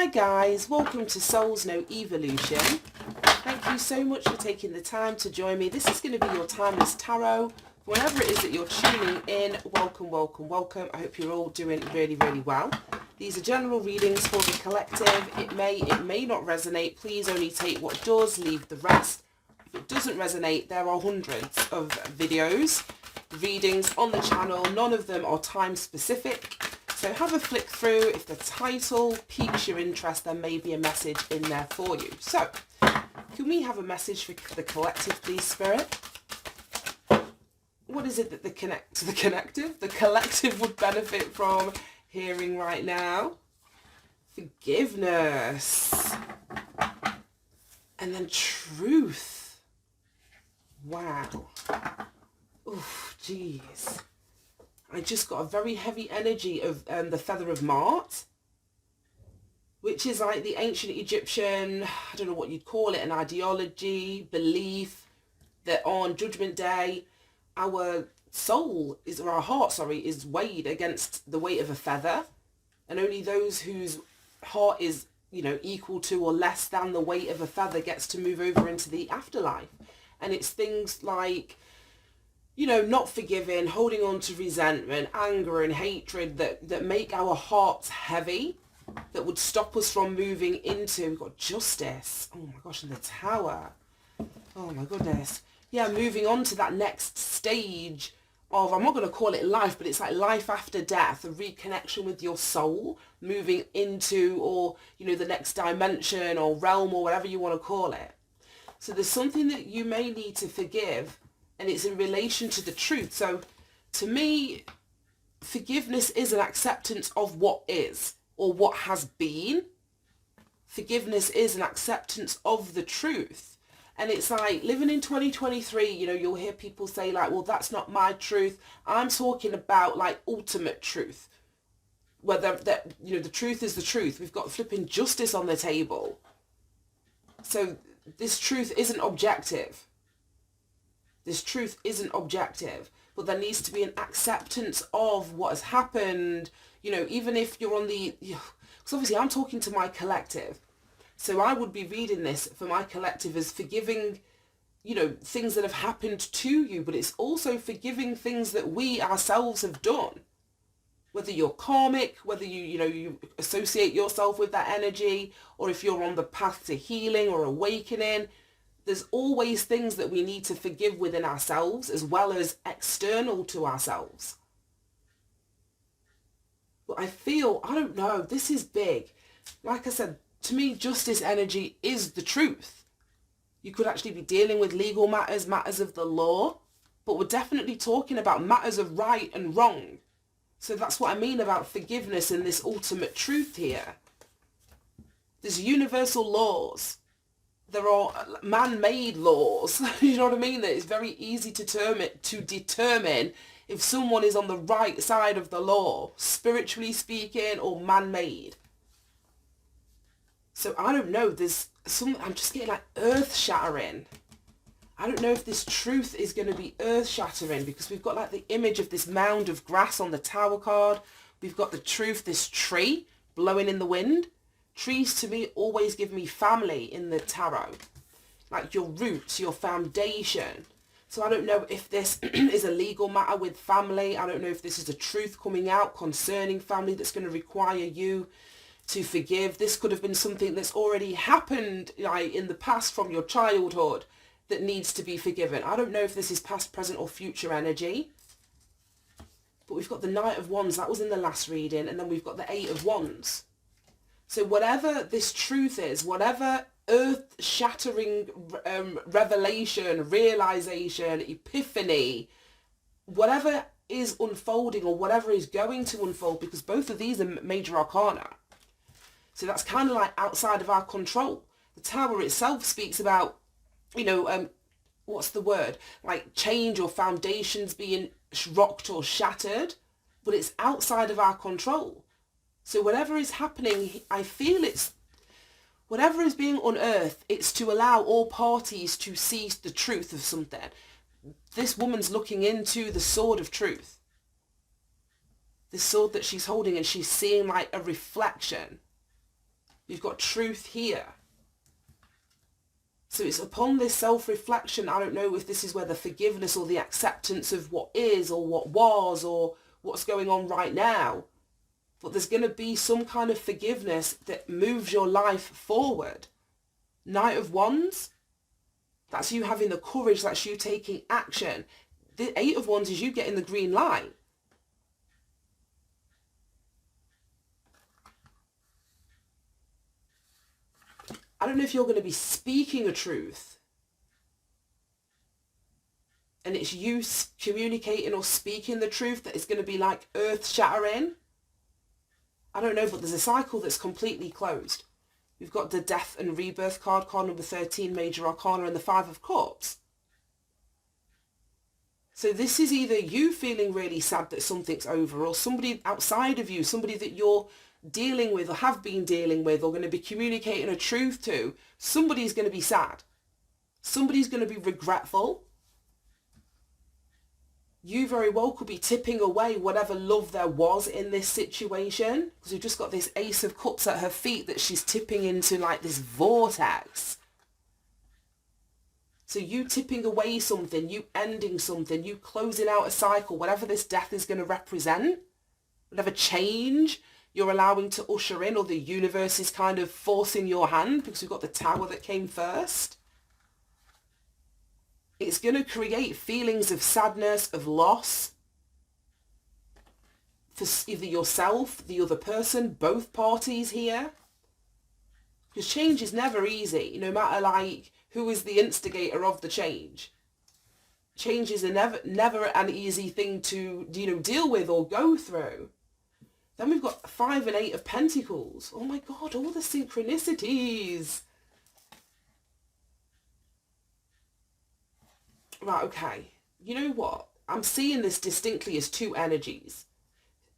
Hi guys, welcome to Souls Know Evolution. Thank you so much for taking the time to join me. This is going to be your Timeless Tarot. Whenever it is that you're tuning in, welcome, welcome, welcome. I hope you're all doing really, really well. These are general readings for the collective. It may not resonate. Please only take what does, leave the rest. If it doesn't resonate, there are hundreds of videos, readings on the channel. None of them are time specific. So have a flick through. If the title piques your interest, there may be a message in there for you. So, can we have a message for the collective, please, Spirit? What is it that the collective would benefit from hearing right now? Forgiveness. And then truth. Wow. Oof, jeez. I just got a very heavy energy of the Feather of Mart, which is like the ancient Egyptian, I don't know what you'd call it, an ideology, belief that on Judgment Day, our soul is, or our heart, sorry, is weighed against the weight of a feather, and only those whose heart is, you know, equal to or less than the weight of a feather gets to move over into the afterlife. And it's things like, you know, not forgiving, holding on to resentment, anger and hatred that make our hearts heavy, that would stop us from moving into, we've got justice. Oh my gosh, and the Tower. Oh my goodness. Yeah, moving on to that next stage of, I'm not going to call it life, but it's like life after death, a reconnection with your soul, moving into, or, you know, the next dimension or realm or whatever you want to call it. So there's something that you may need to forgive, and it's in relation to the truth. So to me, forgiveness is an acceptance of what is or what has been. Forgiveness is an acceptance of the truth. And it's like living in 2023, you know, you'll hear people say like, well, that's not my truth. I'm talking about like ultimate truth. Whether that, you know, the truth is the truth. We've got flipping justice on the table. So this truth isn't objective. This truth isn't objective, but there needs to be an acceptance of what has happened, you know, even if you're on the, because obviously I'm talking to my collective. So I would be reading this for my collective as forgiving, you know, things that have happened to you, but it's also forgiving things that we ourselves have done. Whether you're karmic, whether you associate yourself with that energy, or if you're on the path to healing or awakening, there's always things that we need to forgive within ourselves as well as external to ourselves. But I feel, I don't know, this is big. Like I said, to me, justice energy is the truth. You could actually be dealing with legal matters, matters of the law, but we're definitely talking about matters of right and wrong. So that's what I mean about forgiveness and this ultimate truth here. There's universal laws. There are man-made laws, you know what I mean, that it's very easy to determine if someone is on the right side of the law, spiritually speaking, or man-made. So I don't know, I'm just getting like earth-shattering. I don't know if this truth is going to be earth-shattering, because we've got like the image of this mound of grass on the Tower card. We've got the truth, this tree blowing in the wind. Trees to me always give me family in the tarot, like your roots, your foundation. So I don't know if this is a legal matter with family. I don't know if this is a truth coming out concerning family that's going to require you to forgive. This could have been something that's already happened like in the past from your childhood that needs to be forgiven. I don't know if this is past, present or future energy. But we've got the Knight of Wands, that was in the last reading, and then we've got the Eight of Wands. So whatever this truth is, whatever earth-shattering revelation, realization, epiphany, whatever is unfolding or whatever is going to unfold, because both of these are major arcana. So that's kind of like outside of our control. The Tower itself speaks about, you know, what's the word? Like change or foundations being rocked or shattered, but it's outside of our control. So whatever is happening, I feel it's, whatever is being unearthed, it's to allow all parties to see the truth of something. This woman's looking into the sword of truth. The sword that she's holding, and she's seeing like a reflection. You've got truth here. So it's upon this self-reflection, I don't know if this is where the forgiveness or the acceptance of what is or what was or what's going on right now, but there's going to be some kind of forgiveness that moves your life forward. Knight of Wands, that's you having the courage, that's you taking action. The Eight of Wands is you getting the green light. I don't know if you're going to be speaking a truth and it's you communicating or speaking the truth that is going to be like earth shattering. I don't know, but there's a cycle that's completely closed. We've got the Death and Rebirth card number 13, Major Arcana, and the Five of Cups. So this is either you feeling really sad that something's over, or somebody outside of you, somebody that you're dealing with or have been dealing with or going to be communicating a truth to, somebody's going to be sad. Somebody's going to be regretful. You very well could be tipping away whatever love there was in this situation, because we've just got this Ace of Cups at her feet that she's tipping into like this vortex. So you tipping away something, you ending something, you closing out a cycle, whatever this death is going to represent, whatever change you're allowing to usher in, or the universe is kind of forcing your hand, because we've got the Tower that came first. It's going to create feelings of sadness, of loss, for either yourself, the other person, both parties here. Because change is never easy, no matter like who is the instigator of the change. Change is never an easy thing to, deal with or go through. Then we've got 5 and 8 of Pentacles. Oh my God, all the synchronicities. Right, okay. You know what? I'm seeing this distinctly as two energies.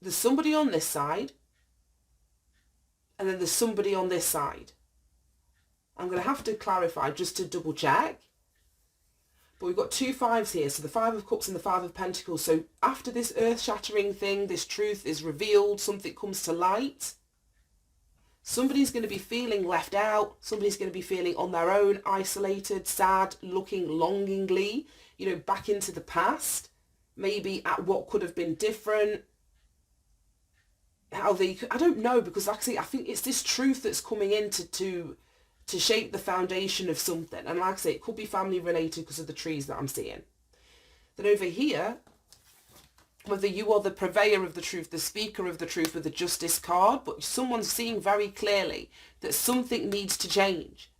There's somebody on this side, and then there's somebody on this side. I'm going to have to clarify just to double check. But we've got 2 5s here, so the 5 of Cups and the 5 of Pentacles. So after this earth-shattering thing, this truth is revealed, something comes to light. Somebody's going to be feeling left out. Somebody's going to be feeling on their own, isolated, sad, looking longingly, back into the past. Maybe at what could have been different. I don't know, because actually I think it's this truth that's coming in to shape the foundation of something. And like I say, it could be family related because of the trees that I'm seeing. Then over here, whether you are the purveyor of the truth, the speaker of the truth with the Justice card, but someone's seeing very clearly that something needs to change.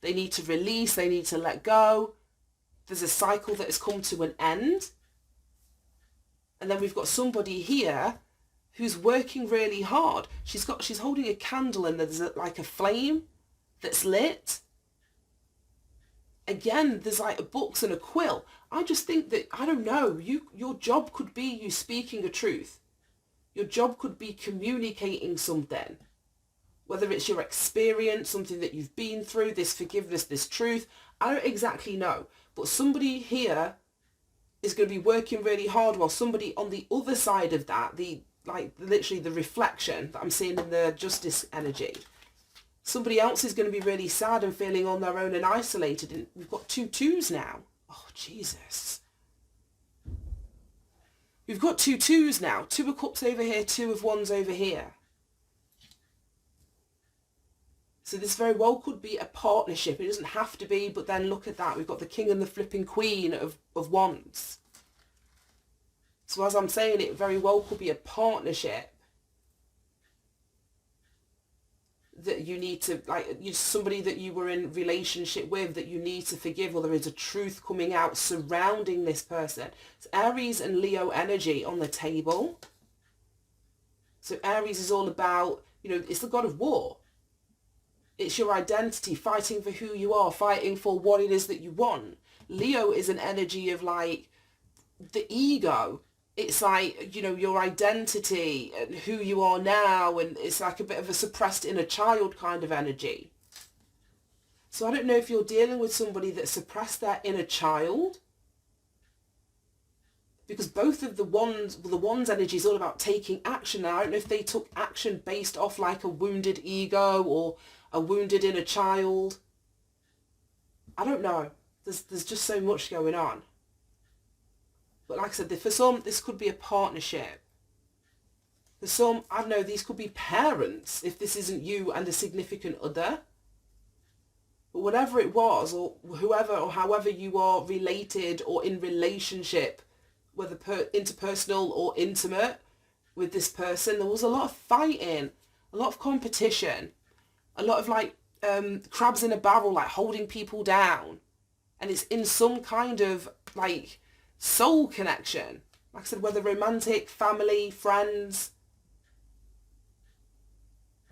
They need to release, they need to let go. There's a cycle that has come to an end. And then we've got somebody here who's working really hard. She's holding a candle and there's like a flame that's lit. Again, there's like books and a quill. I just think that, I don't know, your job could be you speaking a truth. Your job could be communicating something. Whether it's your experience, something that you've been through, this forgiveness, this truth. I don't exactly know. But somebody here is going to be working really hard, while somebody on the other side of that, literally the reflection that I'm seeing in the Justice energy, somebody else is going to be really sad and feeling on their own and isolated. And we've got 2 2s now. Oh, Jesus. We've got 2 2s now. 2 of Cups over here, 2 of Wands over here. So this very well could be a partnership. It doesn't have to be, but then look at that. We've got the King and the flipping Queen of Wands. So as I'm saying, it very well could be a partnership that you need to, somebody that you were in relationship with that you need to forgive, or there is a truth coming out surrounding this person. It's Aries and Leo energy on the table. So Aries is all about, it's the god of war. It's your identity, fighting for who you are, fighting for what it is that you want. Leo is an energy of the ego. It's your identity and who you are now, and it's like a bit of a suppressed inner child kind of energy. So I don't know if you're dealing with somebody that suppressed their inner child, Because both of the one's energy is all about taking action. Now, I don't know if they took action based off like a wounded ego or a wounded inner child. I don't know. There's just so much going on. But like I said, for some, this could be a partnership. For some, I don't know, these could be parents if this isn't you and a significant other. But whatever it was, or whoever or however you are related or in relationship, whether interpersonal or intimate with this person, there was a lot of fighting, a lot of competition, a lot of like crabs in a barrel, like holding people down. And it's in some kind of like soul connection. Like I said, whether romantic, family, friends.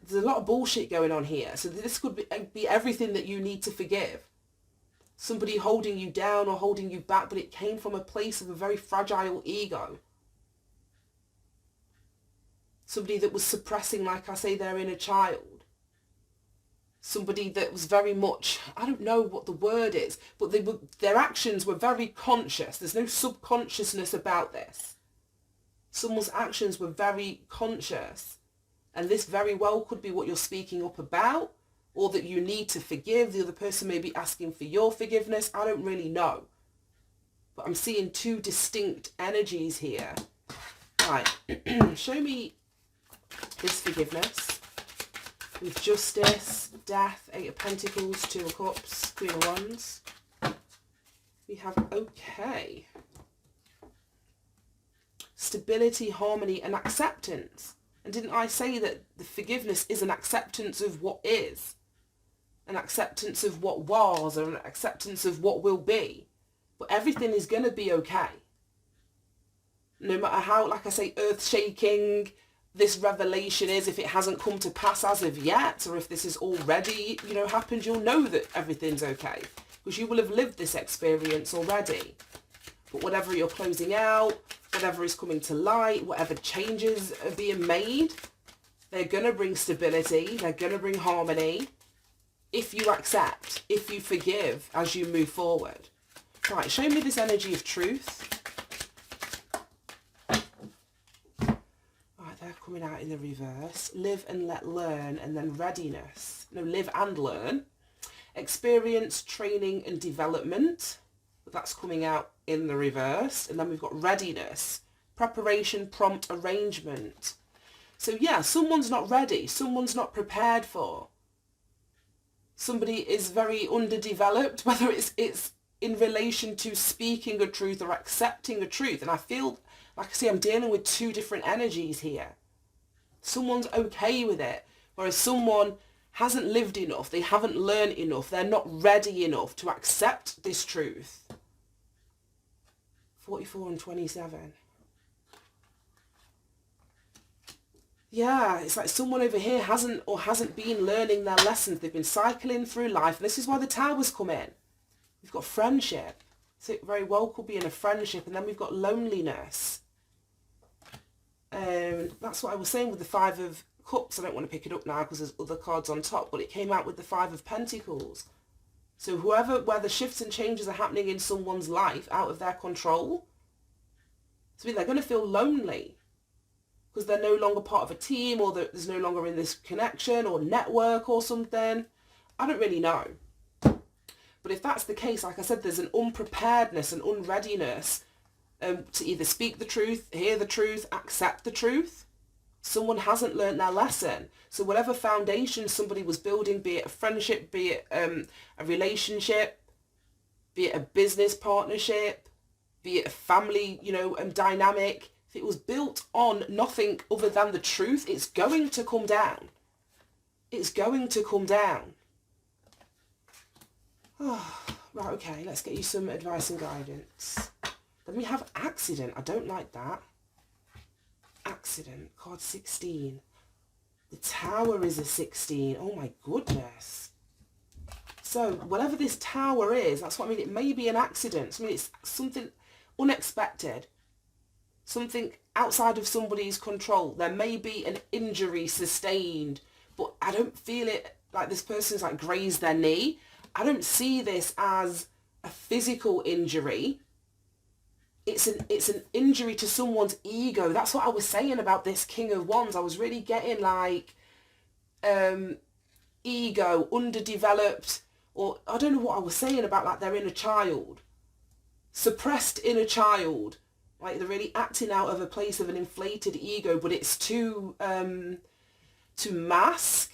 There's a lot of bullshit going on here. So this could be everything that you need to forgive. Somebody holding you down or holding you back, but it came from a place of a very fragile ego. Somebody that was suppressing, like I say, their inner child. Somebody that was very much, I don't know what the word is, but their actions were very conscious. There's no subconsciousness about this. Someone's actions were very conscious. And this very well could be what you're speaking up about, or that you need to forgive. The other person may be asking for your forgiveness. I don't really know. But I'm seeing two distinct energies here. Right, show me this forgiveness. With justice, death, 8 of Pentacles, 2 of Cups, Queen of Wands. We have okay. Stability, harmony, and acceptance. And didn't I say that the forgiveness is an acceptance of what is? An acceptance of what was, or an acceptance of what will be. But everything is going to be okay. No matter how, like I say, earth-shaking this revelation is, if it hasn't come to pass as of yet, or if this has already, happened, you'll know that everything's okay. Because you will have lived this experience already. But whatever you're closing out, whatever is coming to light, whatever changes are being made, they're going to bring stability, they're going to bring harmony, if you accept, if you forgive as you move forward. Right, show me this energy of truth. Right, they're coming out in the reverse. Live and let learn, and then readiness. No, live and learn. Experience, training and development. But that's coming out in the reverse. And then we've got readiness, preparation, prompt, arrangement. So yeah, someone's not ready. Someone's not prepared for. Somebody is very underdeveloped, whether it's in relation to speaking a truth or accepting a truth. And I feel, like I say, I'm dealing with two different energies here. Someone's okay with it, whereas someone hasn't lived enough, they haven't learned enough, they're not ready enough to accept this truth. 44 and 27. Yeah, it's like someone over here hasn't been learning their lessons. They've been cycling through life. And this is why the Towers come in. We've got friendship. So it very well could be in a friendship. And then we've got loneliness. That's what I was saying with the 5 of Cups. I don't want to pick it up now because there's other cards on top. But it came out with the 5 of Pentacles. So where the shifts and changes are happening in someone's life out of their control, so they're going to feel lonely. Because they're no longer part of a team, or there's no longer in this connection or network or something. I don't really know. But if that's the case, like I said, there's an unpreparedness and unreadiness to either speak the truth, hear the truth, accept the truth. Someone hasn't learned their lesson. So whatever foundation somebody was building, be it a friendship, be it a relationship, be it a business partnership, be it a family, dynamic, if it was built on nothing other than the truth, it's going to come down. It's going to come down. Oh, right, okay, let's get you some advice and guidance. Then we have accident. I don't like that. Accident, card 16. The Tower is a 16. Oh my goodness. So whatever this Tower is, that's what I mean. It may be an accident. I mean, it's something unexpected. Something outside of somebody's control. There may be an injury sustained, but I don't feel it like this person's like grazed their knee. I don't see this as a physical injury. it's an injury to someone's ego. That's what I was saying about this King of Wands. I was really getting like ego, underdeveloped, or I don't know what I was saying about like their inner child, suppressed inner child, like they're really acting out of a place of an inflated ego, but it's to mask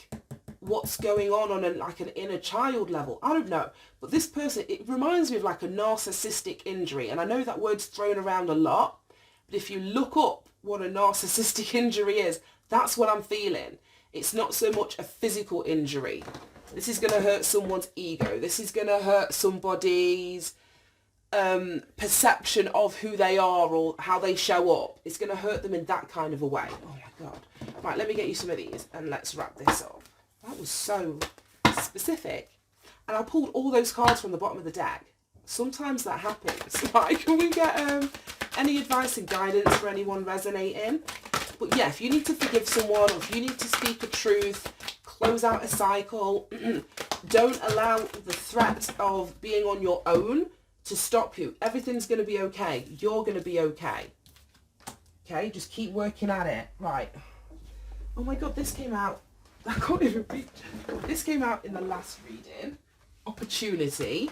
what's going on like an inner child level. I don't know, but this person, it reminds me of like a narcissistic injury, and I know that word's thrown around a lot, but if you look up what a narcissistic injury is, that's what I'm feeling. It's not so much a physical injury. This is going to hurt someone's ego. This is going to hurt somebody's perception of who they are or how they show up. It's going to hurt them in that kind of a way. Oh my God. Right, let me get you some of these and let's wrap this up. That was so specific. And I pulled all those cards from the bottom of the deck. Sometimes that happens. Like, can we get any advice and guidance for anyone resonating? But yeah, if you need to forgive someone, or if you need to speak a truth, close out a cycle, don't allow the threat of being on your own to stop you. Everything's going to be okay. You're going to be okay. Okay, just keep working at it. Right. Oh my God, this came out. I can't even read. This came out in the last reading. Opportunity.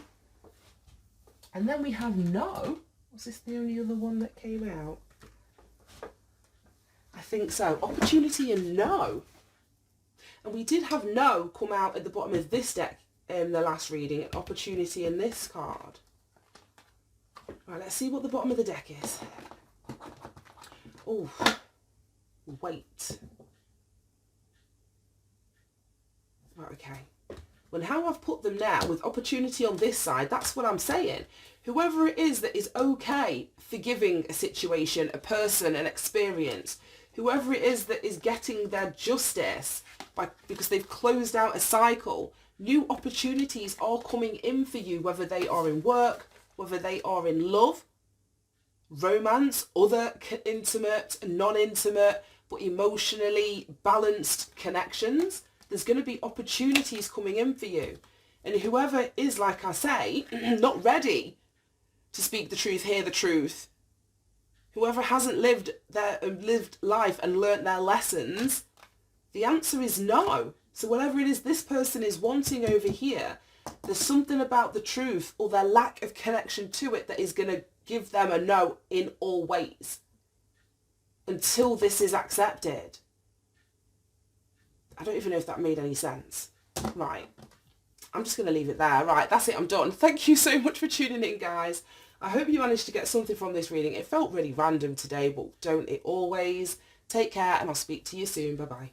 And then we have no. Was this the only other one that came out? I think so. Opportunity and no. And we did have no come out at the bottom of this deck in the last reading. And opportunity in this card. Right, let's see what the bottom of the deck is. Oh, wait. Right, okay. Well, how I've put them now with opportunity on this side, that's what I'm saying. Whoever it is that is okay forgiving a situation, a person, an experience, whoever it is that is getting their justice because they've closed out a cycle, new opportunities are coming in for you, whether they are in work, whether they are in love, romance, other intimate, non-intimate, but emotionally balanced connections. There's going to be opportunities coming in for you. And whoever is, like I say, not ready to speak the truth, hear the truth, whoever hasn't lived life and learnt their lessons, the answer is no. So whatever it is this person is wanting over here, there's something about the truth or their lack of connection to it that is going to give them a no in all ways until this is accepted. I don't even know if that made any sense. Right. I'm just going to leave it there. Right, that's it. I'm done. Thank you so much for tuning in, guys. I hope you managed to get something from this reading. It felt really random today, but don't it always? Take care, and I'll speak to you soon. Bye-bye.